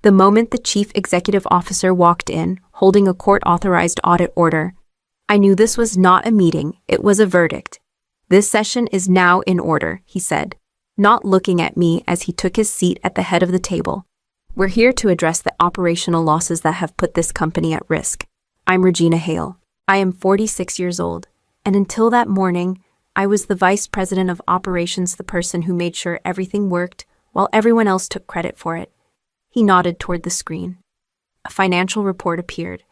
The moment the chief executive officer walked in, holding a court-authorized audit order, I knew this was not a meeting, it was a verdict. "This session is now in order," he said, not looking at me as he took his seat at the head of the table. "We're here to address the operational losses that have put this company at risk. I'm Regina Hale. I am 46 years old, and until that morning, I was the vice president of operations, the person who made sure everything worked while everyone else took credit for it." He nodded toward the screen. A financial report appeared.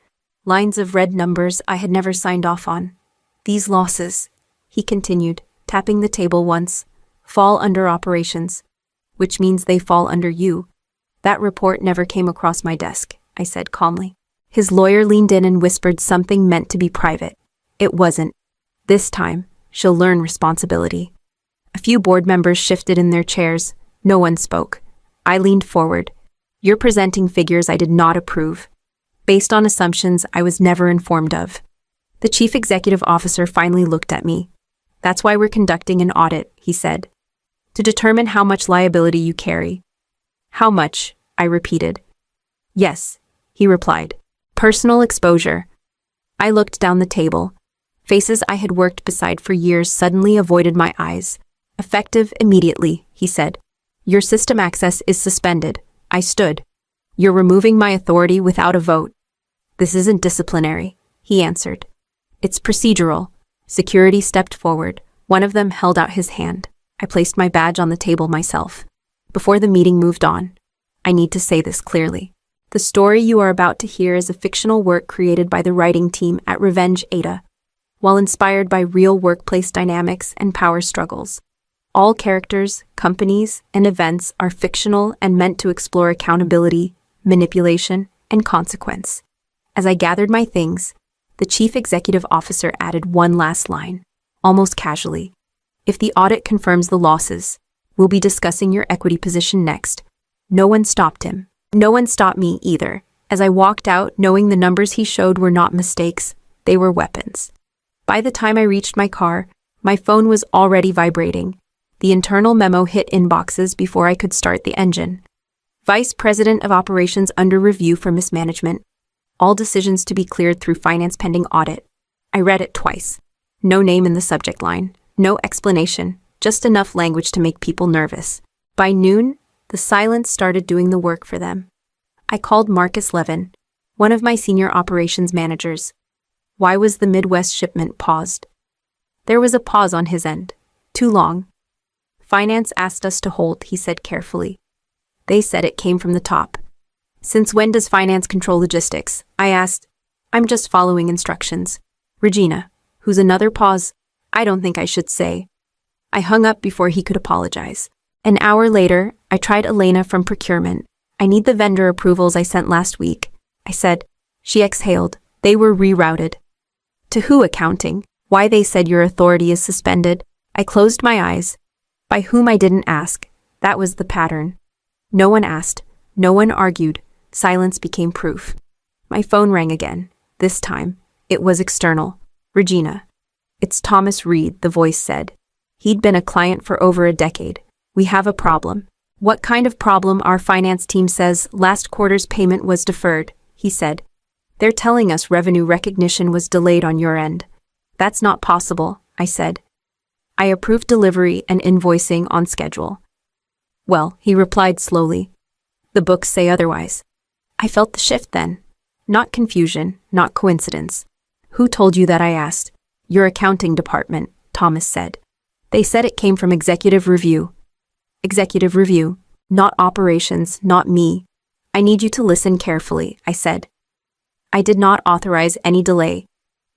Lines of red numbers I had never signed off on. "These losses," he continued, tapping the table once, "fall under operations, which means they fall under you." "That report never came across my desk," I said calmly. His lawyer leaned in and whispered something meant to be private. "It wasn't. This time, she'll learn responsibility." A few board members shifted in their chairs. No one spoke. I leaned forward. "You're presenting figures I did not approve, based on assumptions I was never informed of." The chief executive officer finally looked at me. "That's why we're conducting an audit," he said, "to determine how much liability you carry." "How much?" I repeated. "Yes," he replied. "Personal exposure." I looked down the table. Faces I had worked beside for years suddenly avoided my eyes. "Effective immediately," he said. "Your system access is suspended." I stood. "You're removing my authority without a vote." "This isn't disciplinary," he answered. "It's procedural." Security stepped forward. One of them held out his hand. I placed my badge on the table myself. Before the meeting moved on, I need to say this clearly. The story you are about to hear is a fictional work created by the writing team at Revenge AITA, while inspired by real workplace dynamics and power struggles. All characters, companies, and events are fictional and meant to explore accountability, manipulation, and consequence. As I gathered my things, the chief executive officer added one last line, almost casually. "If the audit confirms the losses, we'll be discussing your equity position next." No one stopped him. No one stopped me either, as I walked out knowing the numbers he showed were not mistakes, they were weapons. By the time I reached my car, my phone was already vibrating. The internal memo hit inboxes before I could start the engine. "Vice President of Operations under review for mismanagement. All decisions to be cleared through finance pending audit." I read it twice. No name in the subject line, no explanation, just enough language to make people nervous. By noon, the silence started doing the work for them. I called Marcus Levin, one of my senior operations managers. Why was the Midwest shipment paused? There was a pause on his end. Too long. "Finance asked us to hold," he said carefully. "They said it came from the top." "Since when does finance control logistics?" I asked. "I'm just following instructions." "Regina," who's another pause. "I don't think I should say." I hung up before he could apologize. An hour later, I tried Elena from procurement. "I need the vendor approvals I sent last week," I said. She exhaled. "They were rerouted." "To who accounting? Why they said your authority is suspended." I closed my eyes. By whom I didn't ask. That was the pattern. No one asked. No one argued. Silence became proof. My phone rang again. This time, it was external. "Regina." "It's Thomas Reed," the voice said. He'd been a client for over a decade. "We have a problem." "What kind of problem?" "Our finance team says last quarter's payment was deferred," he said. "They're telling us revenue recognition was delayed on your end." "That's not possible," I said. "I approved delivery and invoicing on schedule." "Well," he replied slowly, "the books say otherwise." I felt the shift then. Not confusion, not coincidence. "Who told you that?" I asked. "Your accounting department," Thomas said. "They said it came from executive review." "Executive review, not operations, not me." "I need you to listen carefully," I said. "I did not authorize any delay."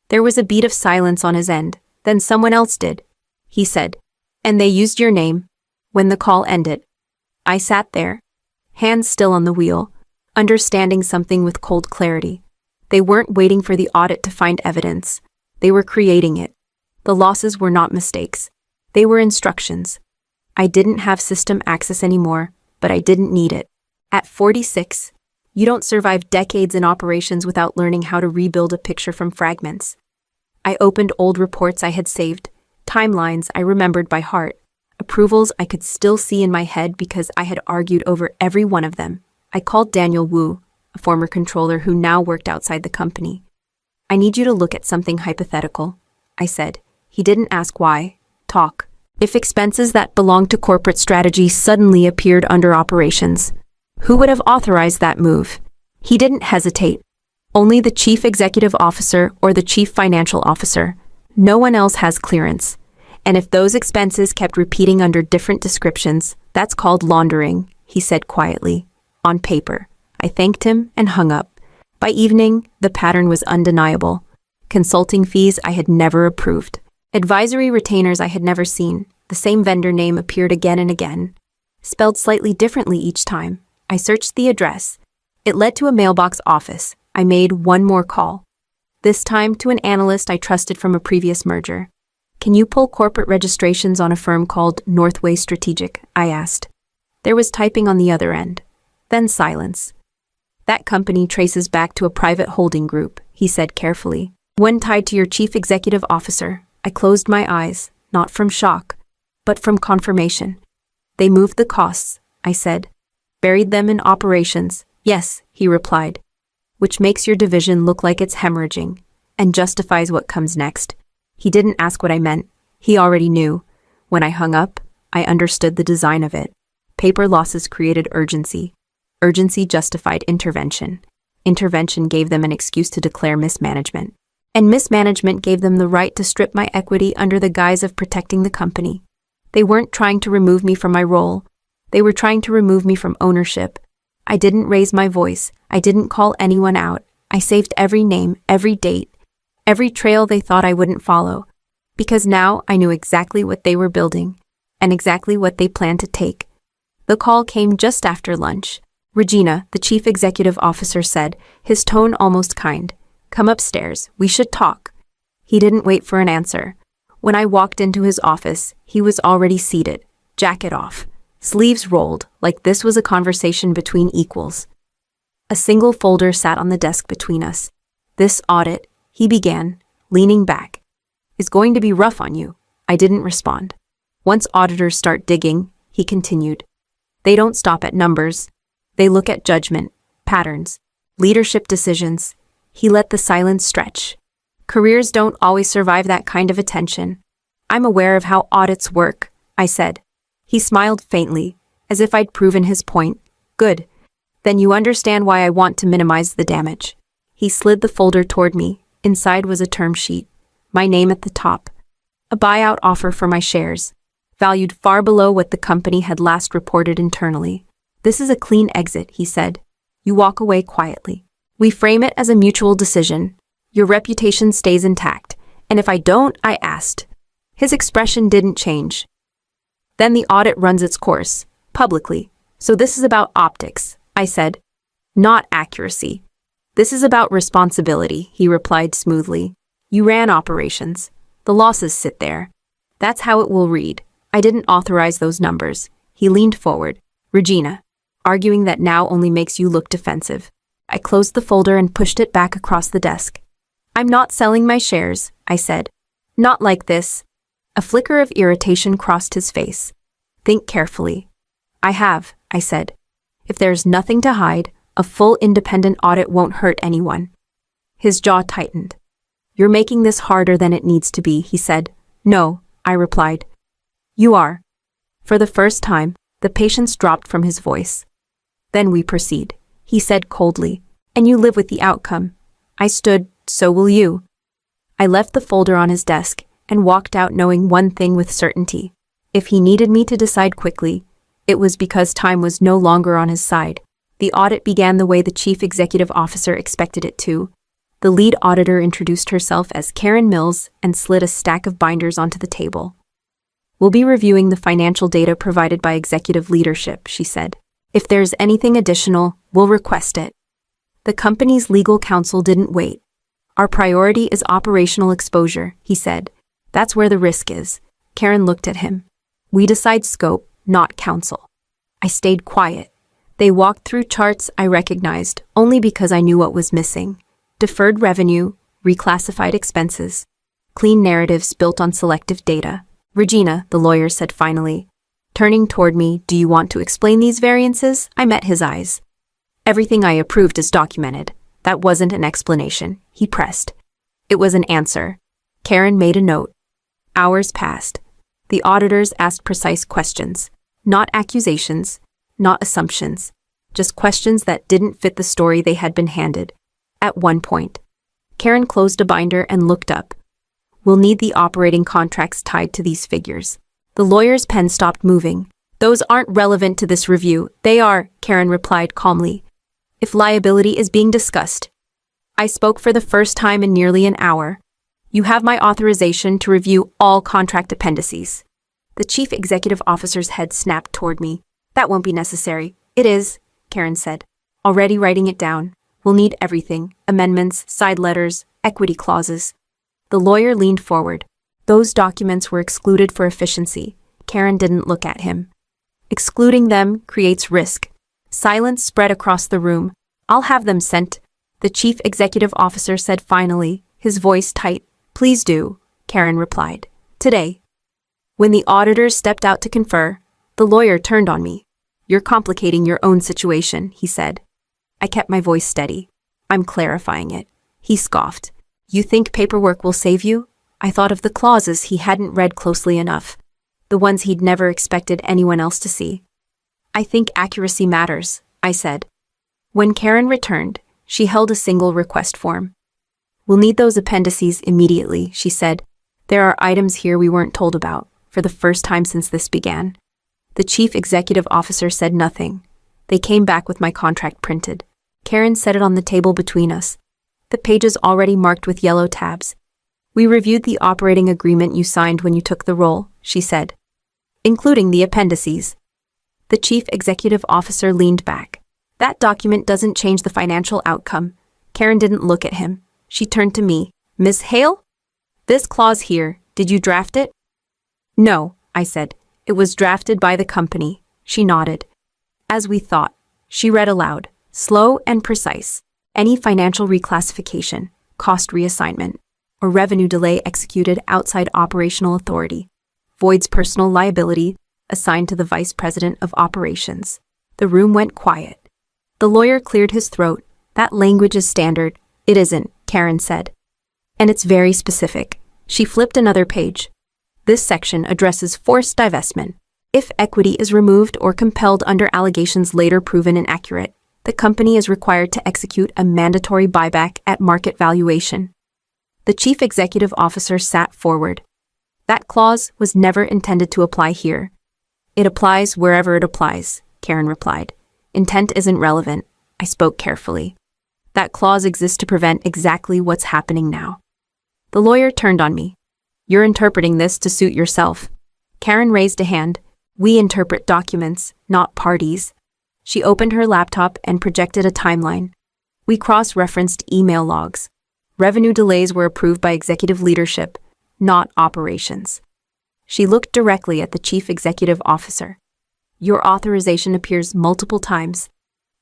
There was a beat of silence on his end. "Then someone else did," he said. "And they used your name." When the call ended, I sat there, hands still on the wheel, understanding something with cold clarity. They weren't waiting for the audit to find evidence. They were creating it. The losses were not mistakes. They were instructions. I didn't have system access anymore, but I didn't need it. At 46, you don't survive decades in operations without learning how to rebuild a picture from fragments. I opened old reports I had saved, timelines I remembered by heart, approvals I could still see in my head because I had argued over every one of them. I called Daniel Wu, a former controller who now worked outside the company. I need you to look at something hypothetical, I said. He didn't ask why. Talk. If expenses that belong to corporate strategy suddenly appeared under operations, who would have authorized that move? He didn't hesitate. Only the chief executive officer or the chief financial officer. No one else has clearance. And if those expenses kept repeating under different descriptions, that's called laundering, he said quietly. On paper. I thanked him and hung up. By evening, the pattern was undeniable. Consulting fees I had never approved. Advisory retainers I had never seen. The same vendor name appeared again and again, spelled slightly differently each time. I searched the address. It led to a mailbox office. I made one more call. This time to an analyst I trusted from a previous merger. Can you pull corporate registrations on a firm called Northway Strategic? I asked. There was typing on the other end. Then silence. That company traces back to a private holding group, he said carefully. One tied to your chief executive officer. I closed my eyes, not from shock, but from confirmation. They moved the costs, I said. Buried them in operations. Yes, he replied. Which makes your division look like it's hemorrhaging, and justifies what comes next. He didn't ask what I meant. He already knew. When I hung up, I understood the design of it. Paper losses created urgency. Urgency justified intervention. Intervention gave them an excuse to declare mismanagement. And mismanagement gave them the right to strip my equity under the guise of protecting the company. They weren't trying to remove me from my role. They were trying to remove me from ownership. I didn't raise my voice. I didn't call anyone out. I saved every name, every date, every trail they thought I wouldn't follow. Because now I knew exactly what they were building, and exactly what they planned to take. The call came just after lunch. Regina, the chief executive officer, said, his tone almost kind. Come upstairs. We should talk. He didn't wait for an answer. When I walked into his office, he was already seated, jacket off, sleeves rolled, like this was a conversation between equals. A single folder sat on the desk between us. This audit, he began, leaning back, is going to be rough on you. I didn't respond. Once auditors start digging, he continued. They don't stop at numbers. They look at judgment, patterns, leadership decisions. He let the silence stretch. Careers don't always survive that kind of attention. I'm aware of how audits work, I said. He smiled faintly, as if I'd proven his point. Good. Then you understand why I want to minimize the damage. He slid the folder toward me. Inside was a term sheet. My name at the top. A buyout offer for my shares, valued far below what the company had last reported internally. This is a clean exit, he said. You walk away quietly. We frame it as a mutual decision. Your reputation stays intact. And if I don't, I asked. His expression didn't change. Then the audit runs its course, publicly. So this is about optics, I said. Not accuracy. This is about responsibility, he replied smoothly. You ran operations. The losses sit there. That's how it will read. I didn't authorize those numbers. He leaned forward. Regina. Arguing that now only makes you look defensive. I closed the folder and pushed it back across the desk. I'm not selling my shares, I said. Not like this. A flicker of irritation crossed his face. Think carefully. I have, I said. If there's nothing to hide, a full independent audit won't hurt anyone. His jaw tightened. You're making this harder than it needs to be, he said. No, I replied. You are. For the first time, the patience dropped from his voice. Then we proceed, he said coldly. And you live with the outcome. I stood, so will you. I left the folder on his desk and walked out knowing one thing with certainty. If he needed me to decide quickly, it was because time was no longer on his side. The audit began the way the chief executive officer expected it to. The lead auditor introduced herself as Karen Mills and slid a stack of binders onto the table. We'll be reviewing the financial data provided by executive leadership, she said. If there's anything additional, we'll request it. The company's legal counsel didn't wait. Our priority is operational exposure, he said. That's where the risk is. Karen looked at him. We decide scope, not counsel. I stayed quiet. They walked through charts I recognized only because I knew what was missing. Deferred revenue, reclassified expenses, clean narratives built on selective data. Regina, the lawyer said finally. Turning toward me, do you want to explain these variances? I met his eyes. Everything I approved is documented. That wasn't an explanation, he pressed. It was an answer. Karen made a note. Hours passed. The auditors asked precise questions, not accusations, not assumptions, just questions that didn't fit the story they had been handed. At one point, Karen closed a binder and looked up. We'll need the operating contracts tied to these figures. The lawyer's pen stopped moving. Those aren't relevant to this review. They are, Karen replied calmly. If liability is being discussed. I spoke for the first time in nearly an hour. You have my authorization to review all contract appendices. The chief executive officer's head snapped toward me. That won't be necessary. It is, Karen said. Already writing it down. We'll need everything. Amendments, side letters, equity clauses. The lawyer leaned forward. Those documents were excluded for efficiency. Karen didn't look at him. Excluding them creates risk. Silence spread across the room. I'll have them sent, the chief executive officer said finally, his voice tight. Please do, Karen replied. Today. When the auditors stepped out to confer, the lawyer turned on me. You're complicating your own situation, he said. I kept my voice steady. I'm clarifying it. He scoffed. You think paperwork will save you? I thought of the clauses he hadn't read closely enough, the ones he'd never expected anyone else to see. I think accuracy matters, I said. When Karen returned, she held a single request form. We'll need those appendices immediately, she said. There are items here we weren't told about, for the first time since this began. The chief executive officer said nothing. They came back with my contract printed. Karen set it on the table between us, the pages already marked with yellow tabs. We reviewed the operating agreement you signed when you took the role, she said, including the appendices. The chief executive officer leaned back. That document doesn't change the financial outcome. Karen didn't look at him. She turned to me. Miss Hale? This clause here, did you draft it? No, I said. It was drafted by the company. She nodded. As we thought, she read aloud, slow and precise. Any financial reclassification, cost reassignment, or revenue delay executed outside operational authority voids personal liability assigned to the vice president of operations. The room went quiet. The lawyer cleared his throat. That language is standard. It isn't, Karen said. And it's very specific. She flipped another page. This section addresses forced divestment. If equity is removed or compelled under allegations later proven inaccurate, the company is required to execute a mandatory buyback at market valuation. The chief executive officer sat forward. That clause was never intended to apply here. It applies wherever it applies, Karen replied. Intent isn't relevant. I spoke carefully. That clause exists to prevent exactly what's happening now. The lawyer turned on me. You're interpreting this to suit yourself. Karen raised a hand. We interpret documents, not parties. She opened her laptop and projected a timeline. We cross-referenced email logs. Revenue delays were approved by executive leadership, not operations. She looked directly at the chief executive officer. Your authorization appears multiple times.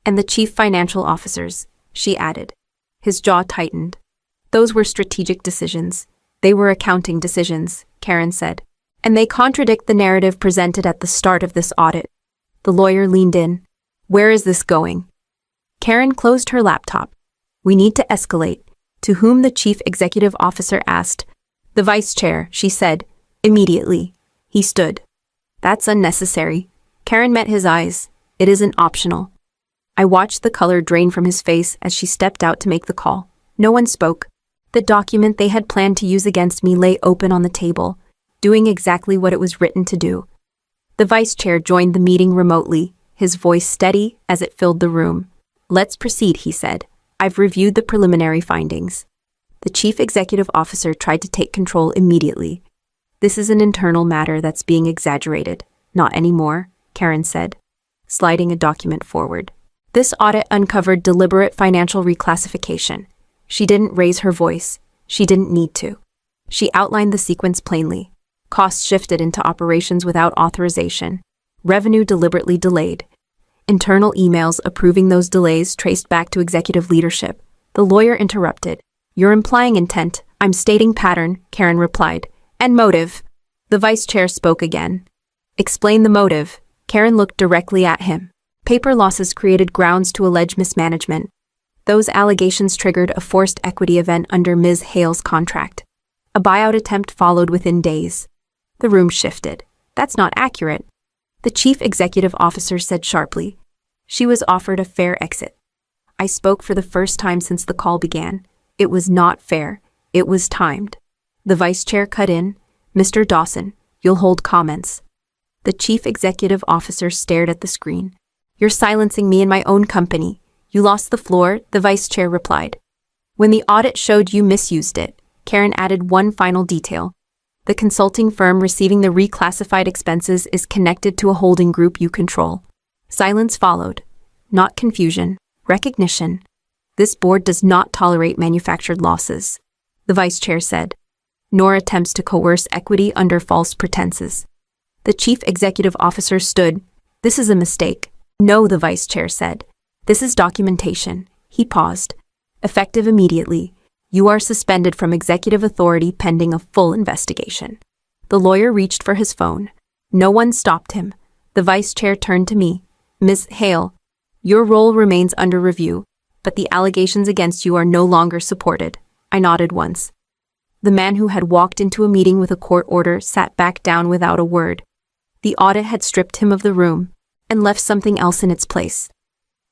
And the chief financial officers, she added. His jaw tightened. Those were strategic decisions. They were accounting decisions, Karen said. And they contradict the narrative presented at the start of this audit. The lawyer leaned in. Where is this going? Karen closed her laptop. We need to escalate. To whom the chief executive officer asked. The vice chair, she said. Immediately. He stood. That's unnecessary. Karen met his eyes. It isn't optional. I watched the color drain from his face as she stepped out to make the call. No one spoke. The document they had planned to use against me lay open on the table, doing exactly what it was written to do. The vice chair joined the meeting remotely, his voice steady as it filled the room. Let's proceed, he said. I've reviewed the preliminary findings. The chief executive officer tried to take control immediately. This is an internal matter that's being exaggerated. Not anymore, Karen said, sliding a document forward. This audit uncovered deliberate financial reclassification. She didn't raise her voice. She didn't need to. She outlined the sequence plainly. Costs shifted into operations without authorization. Revenue deliberately delayed. Internal emails approving those delays traced back to executive leadership. The lawyer interrupted. You're implying intent. I'm stating pattern, Karen replied. And motive. The vice chair spoke again. Explain the motive. Karen looked directly at him. Paper losses created grounds to allege mismanagement. Those allegations triggered a forced equity event under Ms. Hale's contract. A buyout attempt followed within days. The room shifted. That's not accurate, the chief executive officer said sharply. She was offered a fair exit. I spoke for the first time since the call began. It was not fair. It was timed. The vice chair cut in. Mr. Dawson, you'll hold comments. The chief executive officer stared at the screen. You're silencing me in my own company. You lost the floor, the vice chair replied. When the audit showed you misused it, Karen added one final detail. The consulting firm receiving the reclassified expenses is connected to a holding group you control. Silence followed. Not confusion, recognition. This board does not tolerate manufactured losses, the vice chair said, nor attempts to coerce equity under false pretenses. The chief executive officer stood. This is a mistake. No, the vice chair said. This is documentation. He paused. Effective immediately. You are suspended from executive authority pending a full investigation. The lawyer reached for his phone. No one stopped him. The vice chair turned to me. Ms. Hale, your role remains under review, but the allegations against you are no longer supported. I nodded once. The man who had walked into a meeting with a court order sat back down without a word. The audit had stripped him of the room and left something else in its place.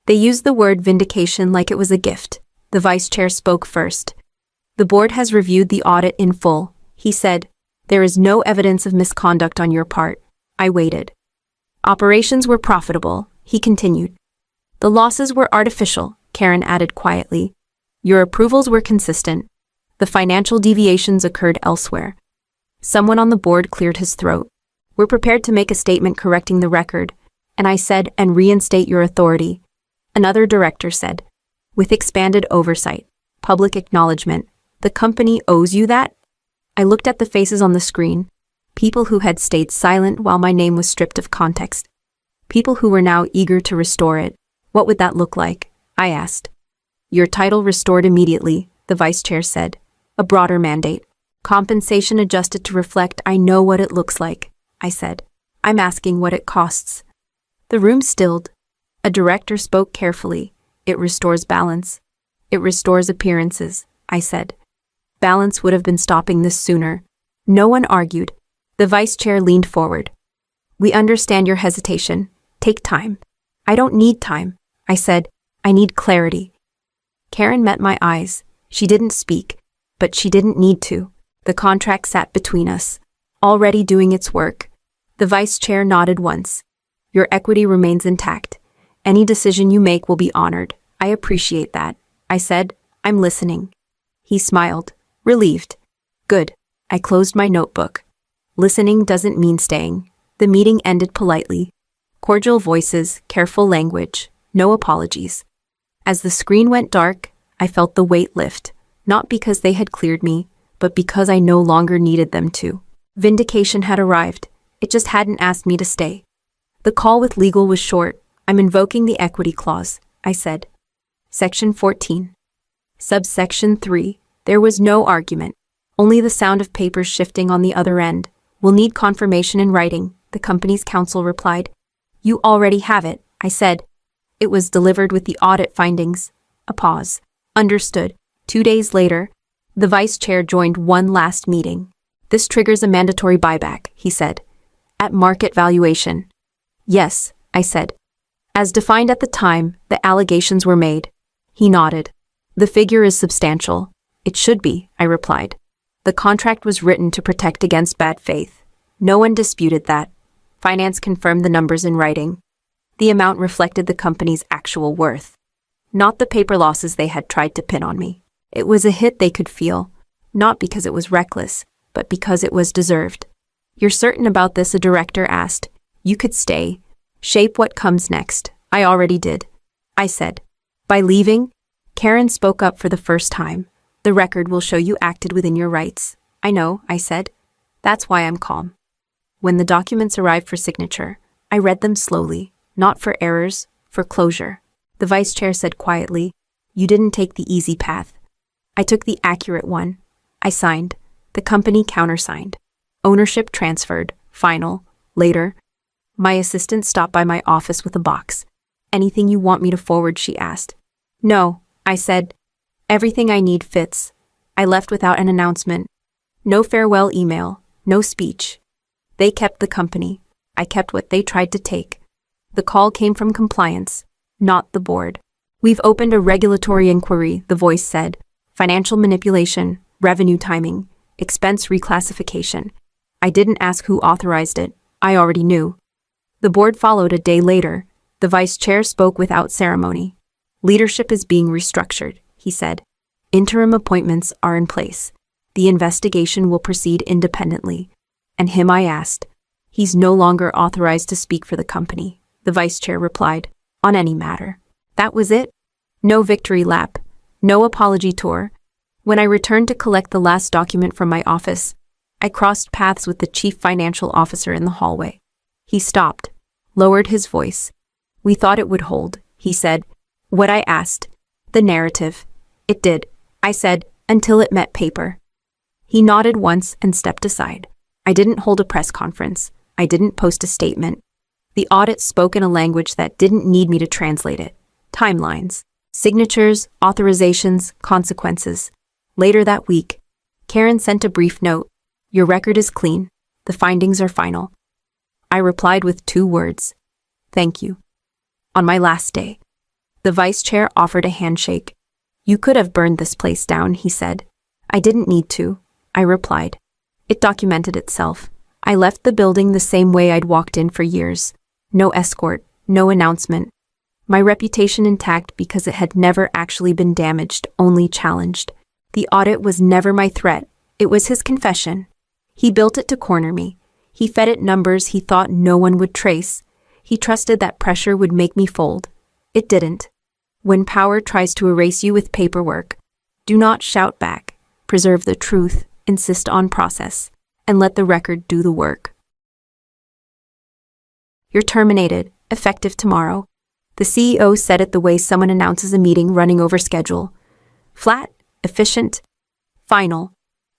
They used the word vindication like it was a gift. The vice chair spoke first. The board has reviewed the audit in full, he said. There is no evidence of misconduct on your part. I waited. Operations were profitable, he continued. The losses were artificial, Karen added quietly. Your approvals were consistent. The financial deviations occurred elsewhere. Someone on the board cleared his throat. We're prepared to make a statement correcting the record, and I said, and reinstate your authority. Another director said, with expanded oversight, public acknowledgement, the company owes you that? I looked at the faces on the screen, people who had stayed silent while my name was stripped of context, people who were now eager to restore it. What would that look like? I asked. Your title restored immediately, the vice chair said. A broader mandate. Compensation adjusted to reflect I know what it looks like, I said. I'm asking what it costs. The room stilled. A director spoke carefully. It restores balance. It restores appearances, I said. Balance would have been stopping this sooner. No one argued. The vice chair leaned forward. We understand your hesitation. Take time. I don't need time, I said. I need clarity. Karen met my eyes. She didn't speak, but she didn't need to. The contract sat between us, already doing its work. The vice chair nodded once. Your equity remains intact. Any decision you make will be honored. I appreciate that, I said. I'm listening. He smiled, relieved. Good. I closed my notebook. Listening doesn't mean staying. The meeting ended politely. Cordial voices, careful language, no apologies. As the screen went dark, I felt the weight lift, not because they had cleared me, but because I no longer needed them to. Vindication had arrived. It just hadn't asked me to stay. The call with legal was short. I'm invoking the equity clause, I said. Section 14. Subsection 3. There was no argument, only the sound of papers shifting on the other end. We'll need confirmation in writing, the company's counsel replied. You already have it, I said. It was delivered with the audit findings. A pause. Understood. 2 days later, the vice chair joined one last meeting. This triggers a mandatory buyback, he said. At market valuation. Yes, I said. As defined at the time, the allegations were made. He nodded. The figure is substantial. It should be, I replied. The contract was written to protect against bad faith. No one disputed that. Finance confirmed the numbers in writing. The amount reflected the company's actual worth, not the paper losses they had tried to pin on me. It was a hit they could feel, not because it was reckless, but because it was deserved. You're certain about this? A director asked. You could stay. Shape what comes next. I already did, I said. By leaving? Karen spoke up for the first time. The record will show you acted within your rights. I know, I said. That's why I'm calm. When the documents arrived for signature, I read them slowly, not for errors, for closure. The vice chair said quietly, You didn't take the easy path. I took the accurate one. I signed. The company countersigned. Ownership transferred. Final. Later. My assistant stopped by my office with a box. Anything you want me to forward, she asked. No, I said. Everything I need fits. I left without an announcement. No farewell email, no speech. They kept the company. I kept what they tried to take. The call came from compliance, not the board. We've opened a regulatory inquiry, the voice said. Financial manipulation, revenue timing, expense reclassification. I didn't ask who authorized it. I already knew. The board followed a day later. The vice chair spoke without ceremony. Leadership is being restructured, he said. Interim appointments are in place. The investigation will proceed independently. And him I asked. He's no longer authorized to speak for the company, the vice chair replied, on any matter. That was it? No victory lap. No apology tour. When I returned to collect the last document from my office, I crossed paths with the chief financial officer in the hallway. He stopped, lowered his voice. We thought it would hold, he said. What I asked. The narrative. It did, I said, until it met paper. He nodded once and stepped aside. I didn't hold a press conference. I didn't post a statement. The audit spoke in a language that didn't need me to translate it. Timelines, signatures, authorizations, consequences. Later that week, Karen sent a brief note. Your record is clean. The findings are final. I replied with 2 words. Thank you. On my last day, the vice chair offered a handshake. You could have burned this place down, he said. I didn't need to, I replied. It documented itself. I left the building the same way I'd walked in for years. No escort, no announcement. My reputation intact because it had never actually been damaged, only challenged. The audit was never my threat. It was his confession. He built it to corner me. He fed it numbers he thought no one would trace. He trusted that pressure would make me fold. It didn't. When power tries to erase you with paperwork, do not shout back. Preserve the truth, insist on process, and let the record do the work. You're terminated, effective tomorrow. The CEO said it the way someone announces a meeting running over schedule. Flat, efficient, final.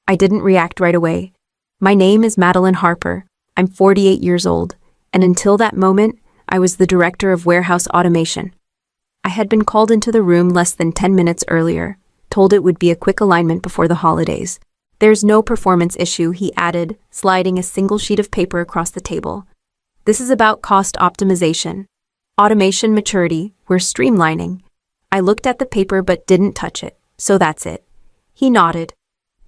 I didn't react right away. My name is Madeline Harper. I'm 48 years old, and until that moment, I was the director of warehouse automation. I had been called into the room less than 10 minutes earlier, told it would be a quick alignment before the holidays. There's no performance issue, he added, sliding a single sheet of paper across the table. This is about cost optimization. Automation maturity, we're streamlining. I looked at the paper but didn't touch it, so that's it. He nodded.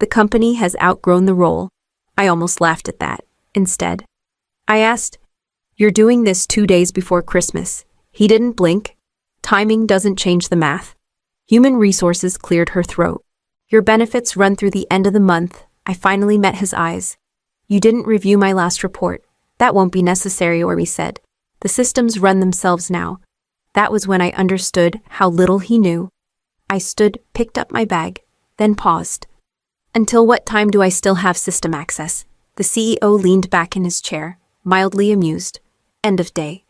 The company has outgrown the role. I almost laughed at that. Instead, I asked, You're doing this 2 days before Christmas. He didn't blink. Timing doesn't change the math. Human resources cleared her throat. Your benefits run through the end of the month. I finally met his eyes. You didn't review my last report. That won't be necessary, or he said. The systems run themselves now. That was when I understood how little he knew. I stood, picked up my bag, then paused. Until what time do I still have system access? The CEO leaned back in his chair, mildly amused. End of day.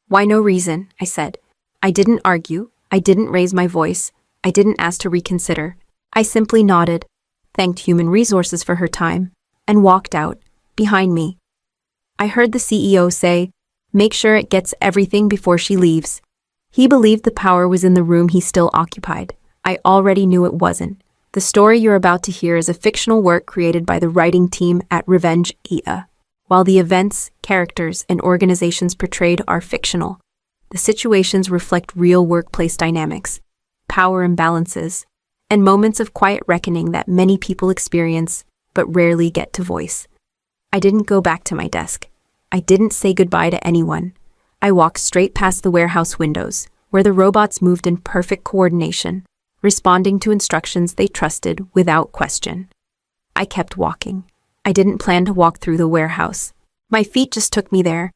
Why no reason, I said. I didn't argue. I didn't raise my voice. I didn't ask to reconsider. I simply nodded, thanked Human Resources for her time, and walked out, behind me. I heard the CEO say, Make sure it gets everything before she leaves. He believed the power was in the room he still occupied. I already knew it wasn't. The story you're about to hear is a fictional work created by the writing team at Revenge AITA. While the events, characters, and organizations portrayed are fictional, the situations reflect real workplace dynamics, power imbalances, and moments of quiet reckoning that many people experience but rarely get to voice. I didn't go back to my desk. I didn't say goodbye to anyone. I walked straight past the warehouse windows, where the robots moved in perfect coordination, responding to instructions they trusted without question. I kept walking. I didn't plan to walk through the warehouse. My feet just took me there.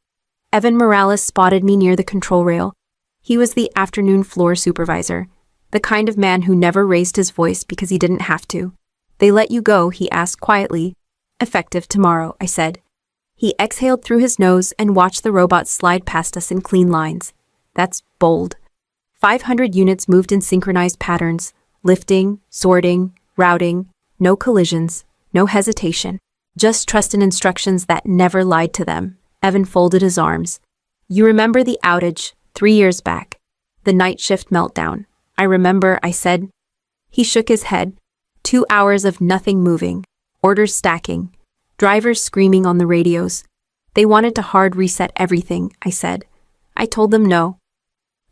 Evan Morales spotted me near the control rail. He was the afternoon floor supervisor, the kind of man who never raised his voice because he didn't have to. They let you go, he asked quietly. Effective tomorrow, I said. He exhaled through his nose and watched the robots slide past us in clean lines. That's bold. 500 units moved in synchronized patterns, lifting, sorting, routing, no collisions, no hesitation. Just trust in instructions that never lied to them. Evan folded his arms. You remember the outage, 3 years back. The night shift meltdown. I remember, I said. He shook his head. 2 hours of nothing moving. Orders stacking. Drivers screaming on the radios. They wanted to hard reset everything, I said. I told them no.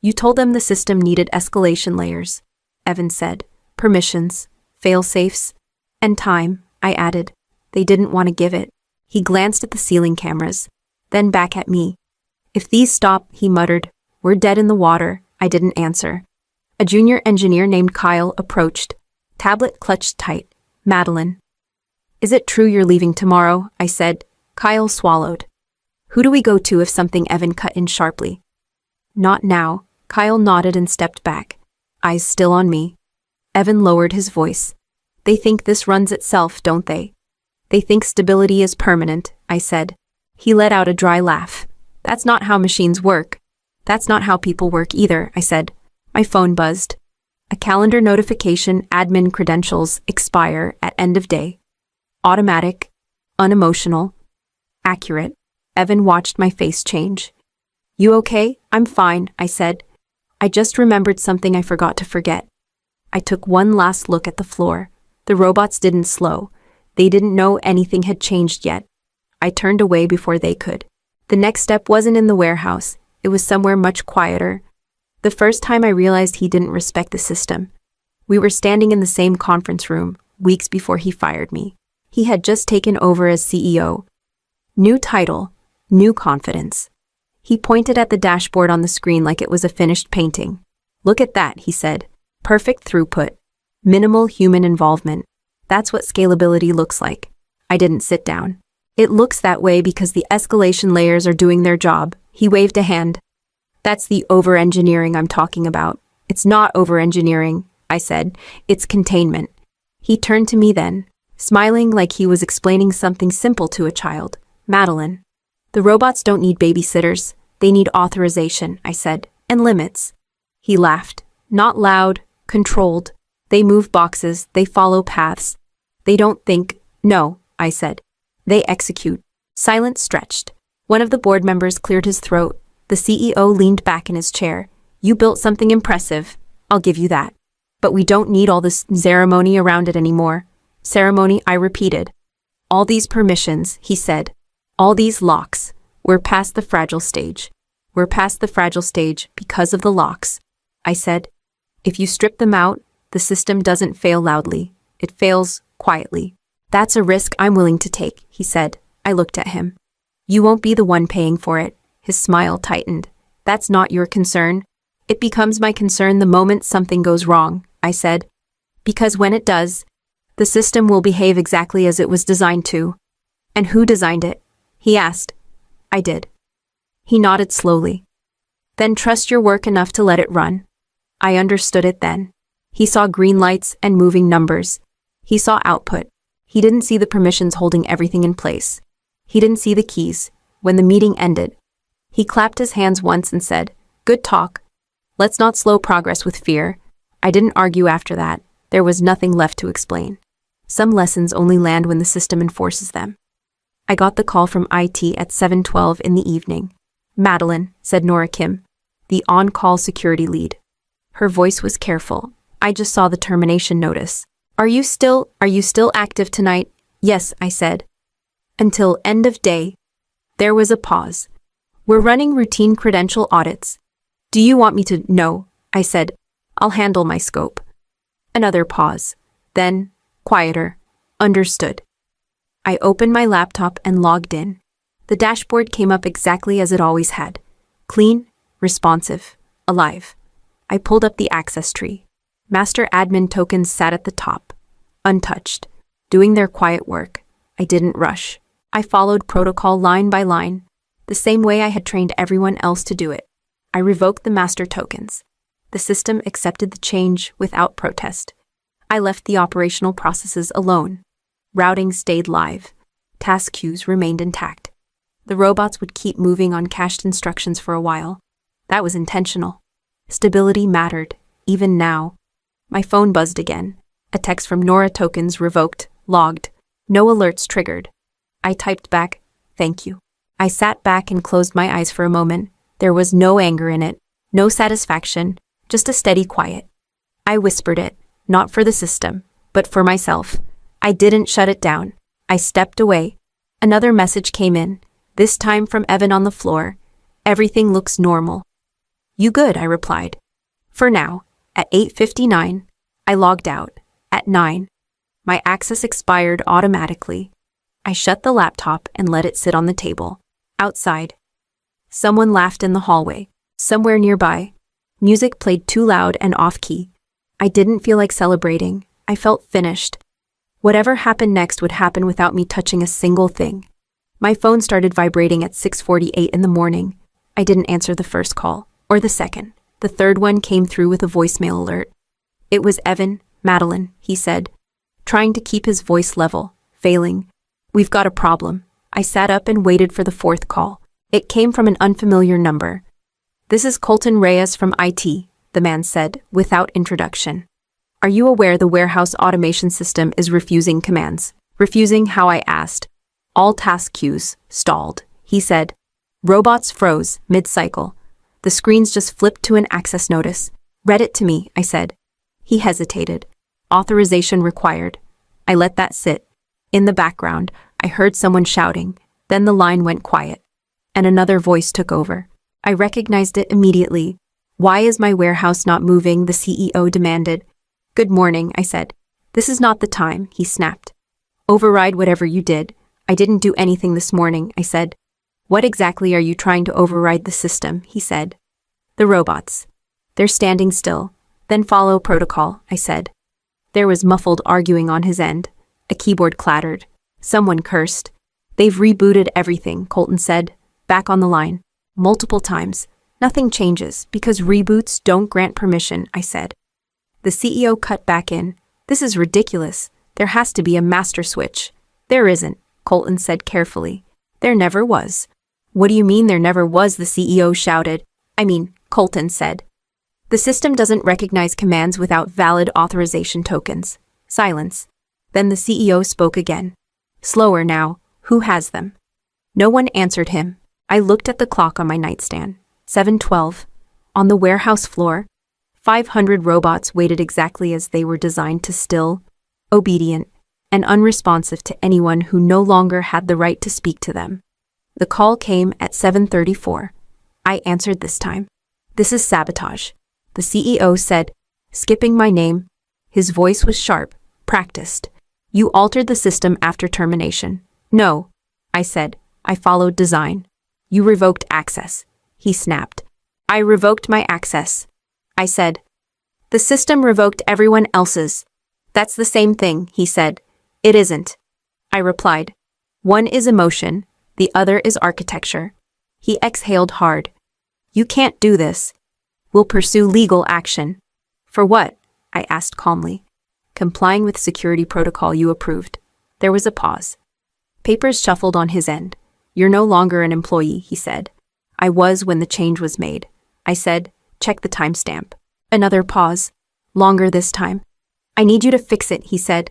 You told them the system needed escalation layers, Evan said. Permissions, fail-safes, and time, I added. They didn't want to give it. He glanced at the ceiling cameras, then back at me. If these stop, he muttered, we're dead in the water. I didn't answer. A junior engineer named Kyle approached. Tablet clutched tight. Madeline. Is it true you're leaving tomorrow? I said. Kyle swallowed. Who do we go to if something? Evan cut in sharply. Not now. Kyle nodded and stepped back. Eyes still on me. Evan lowered his voice. They think this runs itself, don't they? They think stability is permanent, I said. He let out a dry laugh. That's not how machines work. That's not how people work either, I said. My phone buzzed. A calendar notification, admin credentials expire at end of day. Automatic, unemotional, accurate. Evan watched my face change. You okay? I'm fine, I said. I just remembered something I forgot to forget. I took one last look at the floor. The robots didn't slow. They didn't know anything had changed yet. I turned away before they could. The next step wasn't in the warehouse. It was somewhere much quieter. The first time I realized he didn't respect the system. We were standing in the same conference room, weeks before he fired me. He had just taken over as CEO. New title, new confidence. He pointed at the dashboard on the screen like it was a finished painting. Look at that, he said. Perfect throughput. Minimal human involvement. That's what scalability looks like. I didn't sit down. It looks that way because the escalation layers are doing their job. He waved a hand. That's the over-engineering I'm talking about. It's not over-engineering, I said. It's containment. He turned to me then, smiling like he was explaining something simple to a child. Madeline. The robots don't need babysitters. They need authorization, I said, and limits. He laughed. Not loud, controlled. They move boxes, they follow paths. They don't think. No, I said. They execute. Silence stretched. One of the board members cleared his throat. The CEO leaned back in his chair. You built something impressive. I'll give you that. But we don't need all this ceremony around it anymore. Ceremony, I repeated. All these permissions, he said. All these locks. We're past the fragile stage. We're past the fragile stage because of the locks. I said. If you strip them out, the system doesn't fail loudly. It fails quietly. That's a risk I'm willing to take, he said. I looked at him. You won't be the one paying for it. His smile tightened. That's not your concern. It becomes my concern the moment something goes wrong, I said. Because when it does, the system will behave exactly as it was designed to. And who designed it? He asked. I did. He nodded slowly. Then trust your work enough to let it run. I understood it then. He saw green lights and moving numbers. He saw output. He didn't see the permissions holding everything in place. He didn't see the keys. When the meeting ended, he clapped his hands once and said, Good talk. Let's not slow progress with fear. I didn't argue after that. There was nothing left to explain. Some lessons only land when the system enforces them. I got the call from IT at 7:12 in the evening. Madeline, said Nora Kim, the on-call security lead. Her voice was careful. I just saw the termination notice. Are you still active tonight? Yes, I said. Until end of day. There was a pause. We're running routine credential audits. Do you want me to? No, I said. I'll handle my scope. Another pause. Then, quieter. Understood. I opened my laptop and logged in. The dashboard came up exactly as it always had. Clean, responsive, alive. I pulled up the access tree. Master admin tokens sat at the top, untouched, doing their quiet work. I didn't rush. I followed protocol line by line, the same way I had trained everyone else to do it. I revoked the master tokens. The system accepted the change without protest. I left the operational processes alone. Routing stayed live. Task queues remained intact. The robots would keep moving on cached instructions for a while. That was intentional. Stability mattered, even now. My phone buzzed again. A text from Nora: tokens revoked, logged. No alerts triggered. I typed back, thank you. I sat back and closed my eyes for a moment. There was no anger in it, No satisfaction, just a steady quiet. I whispered it, not for the system, but for myself. I didn't shut it down. I stepped away. Another message came in, this time from Evan on the floor. Everything looks normal. You good, I replied. For now. At 8:59, I logged out. At 9, my access expired automatically. I shut the laptop and let it sit on the table. Outside, someone laughed in the hallway. Somewhere nearby, music played too loud and off-key. I didn't feel like celebrating. I felt finished. Whatever happened next would happen without me touching a single thing. My phone started vibrating at 6:48 in the morning. I didn't answer the first call, or the second. The third one came through with a voicemail alert. It was Evan, Madeline, he said, trying to keep his voice level, failing. We've got a problem. I sat up and waited for the fourth call. It came from an unfamiliar number. This is Colton Reyes from IT, the man said, without introduction. Are you aware the warehouse automation system is refusing commands? Refusing how I asked. All task queues stalled, he said. Robots froze mid-cycle. The screens just flipped to an access notice. Read it to me, I said. He hesitated. Authorization required. I let that sit. In the background, I heard someone shouting. Then the line went quiet. And another voice took over. I recognized it immediately. Why is my warehouse not moving? The CEO demanded. Good morning, I said. This is not the time, he snapped. Override whatever you did. I didn't do anything this morning, I said. What exactly are you trying to override the system? He said. The robots. They're standing still. Then follow protocol, I said. There was muffled arguing on his end. A keyboard clattered. Someone cursed. They've rebooted everything, Colton said. Back on the line. Multiple times. Nothing changes because reboots don't grant permission, I said. The CEO cut back in. This is ridiculous. There has to be a master switch. There isn't, Colton said carefully. There never was. What do you mean there never was? The CEO shouted. Colton said. The system doesn't recognize commands without valid authorization tokens. Silence. Then the CEO spoke again. Slower now. Who has them? No one answered him. I looked at the clock on my nightstand. 7:12. On the warehouse floor, 500 robots waited exactly as they were designed to, still, obedient, and unresponsive to anyone who no longer had the right to speak to them. The call came at 7:34. I answered this time. This is sabotage, the CEO said, skipping my name. His voice was sharp, practiced. You altered the system after termination. No, I said. I followed design. You revoked access. He snapped. I revoked my access. I said. The system revoked everyone else's. That's the same thing, he said. It isn't. I replied. One is emotion, the other is architecture. He exhaled hard. You can't do this. We'll pursue legal action. For what? I asked calmly. Complying with security protocol you approved. There was a pause. Papers shuffled on his end. You're no longer an employee, he said. I was when the change was made. I said, check the timestamp. Another pause. Longer this time. I need you to fix it, he said.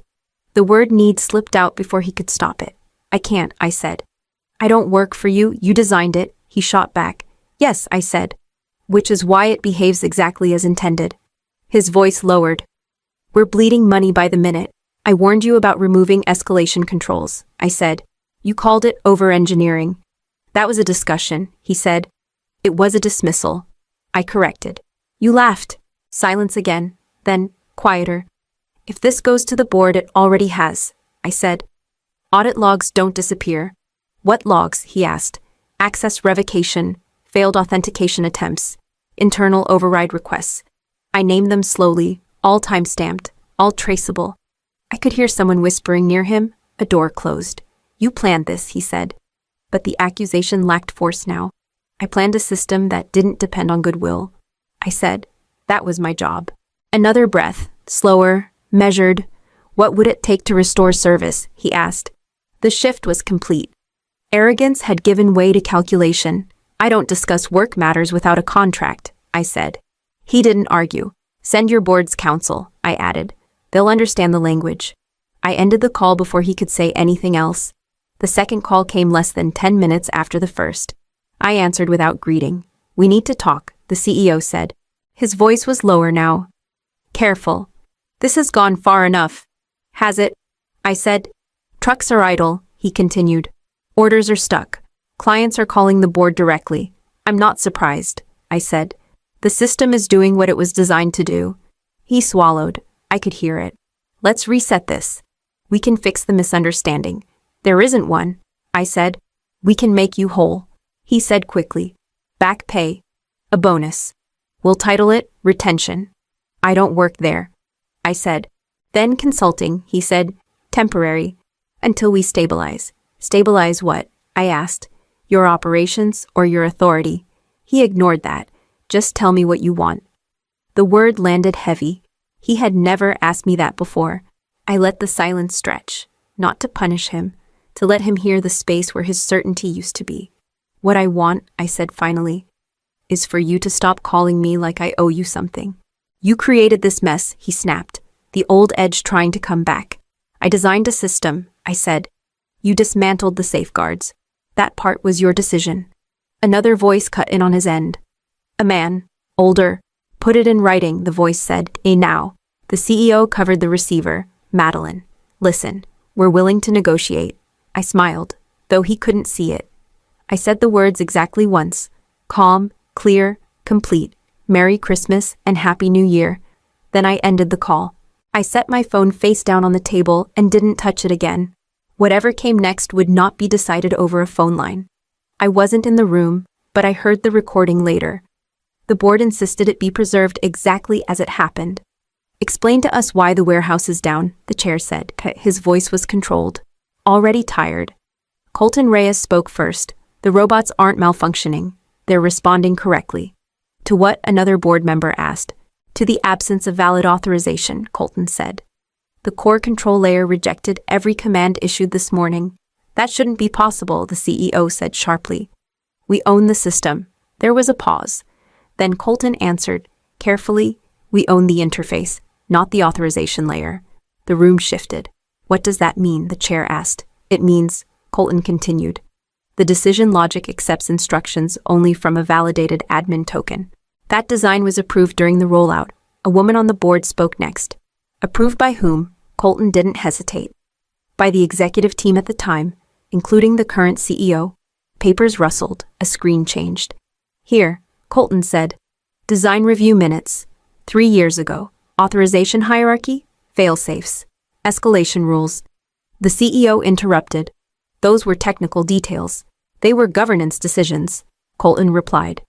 The word need slipped out before he could stop it. I can't, I said. I don't work for you, you designed it, he shot back. Yes, I said. Which is why it behaves exactly as intended. His voice lowered. We're bleeding money by the minute. I warned you about removing escalation controls, I said. You called it over-engineering. That was a discussion, he said. It was a dismissal. I corrected. You laughed. Silence again, then, quieter. If this goes to the board, it already has, I said. Audit logs don't disappear. What logs? He asked. Access revocation, failed authentication attempts, internal override requests. I named them slowly, all time-stamped, all traceable. I could hear someone whispering near him. A door closed. You planned this, he said. But the accusation lacked force now. I planned a system that didn't depend on goodwill. I said. That was my job. Another breath, slower, measured. What would it take to restore service? He asked. The shift was complete. Arrogance had given way to calculation. I don't discuss work matters without a contract, I said. He didn't argue. Send your board's counsel, I added. They'll understand the language. I ended the call before he could say anything else. The second call came less than 10 minutes after the first. I answered without greeting. We need to talk, the CEO said. His voice was lower now. Careful. This has gone far enough. Has it? I said. Trucks are idle, he continued. Orders are stuck. Clients are calling the board directly. I'm not surprised, I said. The system is doing what it was designed to do. He swallowed. I could hear it. Let's reset this. We can fix the misunderstanding. There isn't one, I said. We can make you whole, he said quickly. Back pay. A bonus. We'll title it retention. I don't work there, I said. Then consulting, he said. Temporary. Until we stabilize. Stabilize what? I asked. Your operations or your authority? He ignored that. Just tell me what you want. The word landed heavy. He had never asked me that before. I let the silence stretch, not to punish him, to let him hear the space where his certainty used to be. What I want, I said finally, is for you to stop calling me like I owe you something. You created this mess, he snapped, the old edge trying to come back. I designed a system, I said. You dismantled the safeguards. That part was your decision. Another voice cut in on his end. A man, older. Put it in writing, the voice said. Now. The CEO covered the receiver. Madeline, listen, we're willing to negotiate. I smiled, though he couldn't see it. I said the words exactly once. Calm, clear, complete. Merry Christmas and Happy New Year. Then I ended the call. I set my phone face down on the table and didn't touch it again. Whatever came next would not be decided over a phone line. I wasn't in the room, but I heard the recording later. The board insisted it be preserved exactly as it happened. Explain to us why the warehouse is down, the chair said. His voice was controlled. Already tired. Colton Reyes spoke first. The robots aren't malfunctioning. They're responding correctly. To what? Another board member asked. To the absence of valid authorization, Colton said. The core control layer rejected every command issued this morning. That shouldn't be possible, the CEO said sharply. We own the system. There was a pause. Then Colton answered, carefully, we own the interface, not the authorization layer. The room shifted. What does that mean? The chair asked. It means, Colton continued, the decision logic accepts instructions only from a validated admin token. That design was approved during the rollout. A woman on the board spoke next. Approved by whom? Colton didn't hesitate. By the executive team at the time, including the current CEO. Papers rustled, a screen changed. Here, Colton said. Design review minutes. 3 years ago. Authorization hierarchy? Fail-safes. Escalation rules. The CEO interrupted. Those were technical details. They were governance decisions, Colton replied.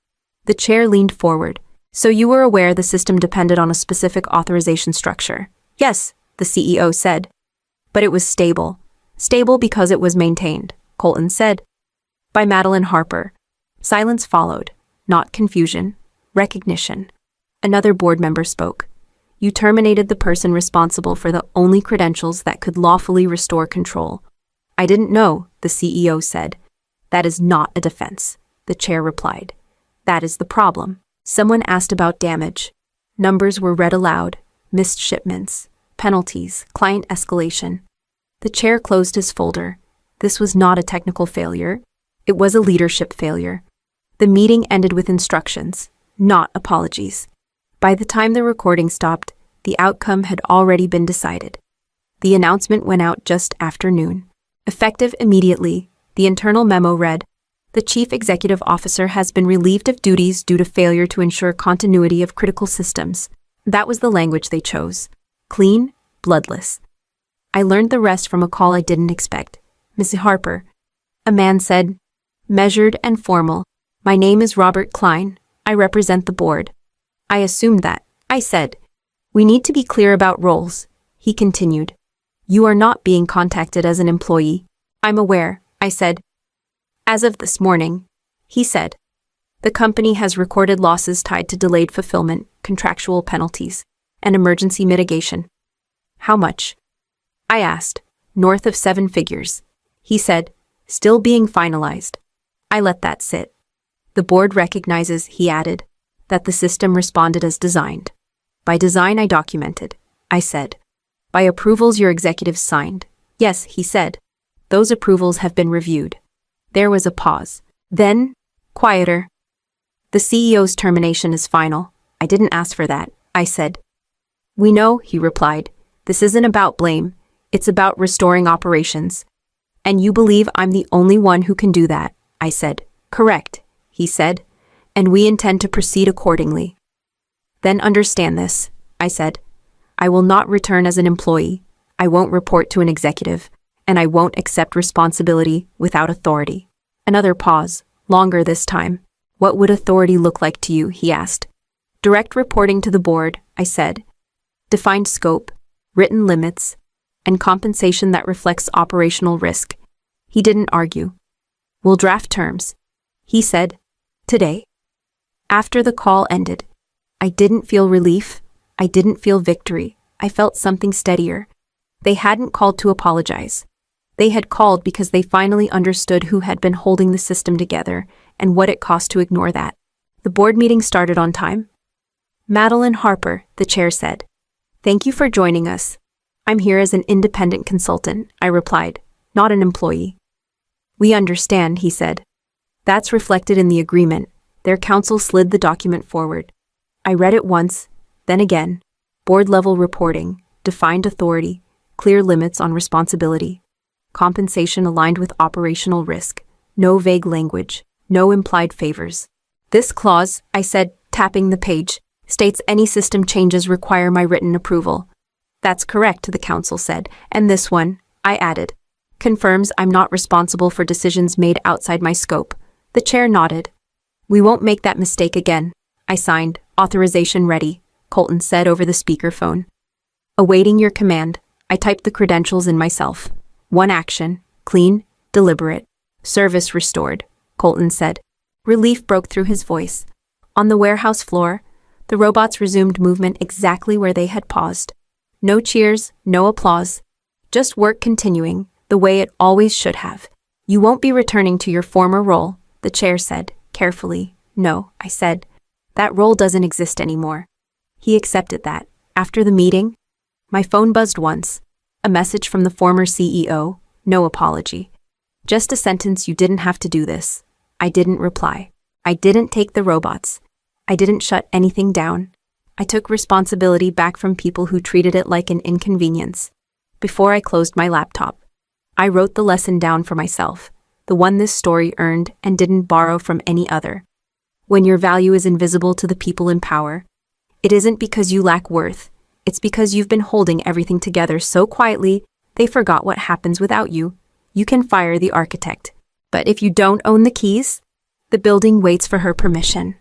The chair leaned forward. So you were aware the system depended on a specific authorization structure? Yes, the CEO said. But it was stable. Stable because it was maintained, Colton said. By Madeline Harper. Silence followed. Not confusion. Recognition. Another board member spoke. You terminated the person responsible for the only credentials that could lawfully restore control. I didn't know, the CEO said. That is not a defense, the chair replied. That is the problem. Someone asked about damage. Numbers were read aloud. Missed shipments. Penalties. Client escalation. The chair closed his folder. This was not a technical failure. It was a leadership failure. The meeting ended with instructions, not apologies. By the time the recording stopped, the outcome had already been decided. The announcement went out just after noon. Effective immediately, the internal memo read, the Chief Executive Officer has been relieved of duties due to failure to ensure continuity of critical systems. That was the language they chose. Clean, bloodless. I learned the rest from a call I didn't expect. Miss Harper. A man said, measured and formal. My name is Robert Klein. I represent the board. I assumed that. I said, we need to be clear about roles. He continued. You are not being contacted as an employee. I'm aware, I said. As of this morning, he said. The company has recorded losses tied to delayed fulfillment, contractual penalties, and emergency mitigation. How much? I asked. North of 7 figures. He said, still being finalized. I let that sit. The board recognizes, he added, that the system responded as designed. By design I documented, I said. By approvals your executives signed. Yes, he said. Those approvals have been reviewed. There was a pause. Then, quieter. The CEO's termination is final. I didn't ask for that, I said. We know, he replied. This isn't about blame. It's about restoring operations. And you believe I'm the only one who can do that, I said. Correct, he said. And we intend to proceed accordingly. Then understand this, I said. I will not return as an employee. I won't report to an executive. And I won't accept responsibility without authority. Another pause, longer this time. What would authority look like to you, he asked. Direct reporting to the board, I said. Defined scope, written limits, and compensation that reflects operational risk. He didn't argue. We'll draft terms, he said. Today. After the call ended, I didn't feel relief. I didn't feel victory. I felt something steadier. They hadn't called to apologize. They had called because they finally understood who had been holding the system together and what it cost to ignore that. The board meeting started on time. Madeline Harper, the chair said. Thank you for joining us. I'm here as an independent consultant, I replied, not an employee. We understand, he said. That's reflected in the agreement. Their counsel slid the document forward. I read it once, then again. Board-level reporting, defined authority, clear limits on responsibility. Compensation aligned with operational risk. No vague language, no implied favors. This clause, I said, tapping the page, states any system changes require my written approval. That's correct, the counsel said, and this one, I added, confirms I'm not responsible for decisions made outside my scope. The chair nodded. We won't make that mistake again. I signed, authorization ready, Colton said over the speakerphone. Awaiting your command, I typed the credentials in myself. One action, clean, deliberate. Service restored, Colton said. Relief broke through his voice. On the warehouse floor, the robots resumed movement exactly where they had paused. No cheers, no applause. Just work continuing, the way it always should have. You won't be returning to your former role, the chair said, carefully. No, I said. That role doesn't exist anymore. He accepted that. After the meeting, my phone buzzed once. A message from the former CEO, no apology. Just a sentence, you didn't have to do this. I didn't reply. I didn't take the robots. I didn't shut anything down. I took responsibility back from people who treated it like an inconvenience. Before I closed my laptop, I wrote the lesson down for myself, the one this story earned and didn't borrow from any other. When your value is invisible to the people in power, it isn't because you lack worth. It's because you've been holding everything together so quietly, they forgot what happens without you. You can fire the architect. But if you don't own the keys, the building waits for her permission.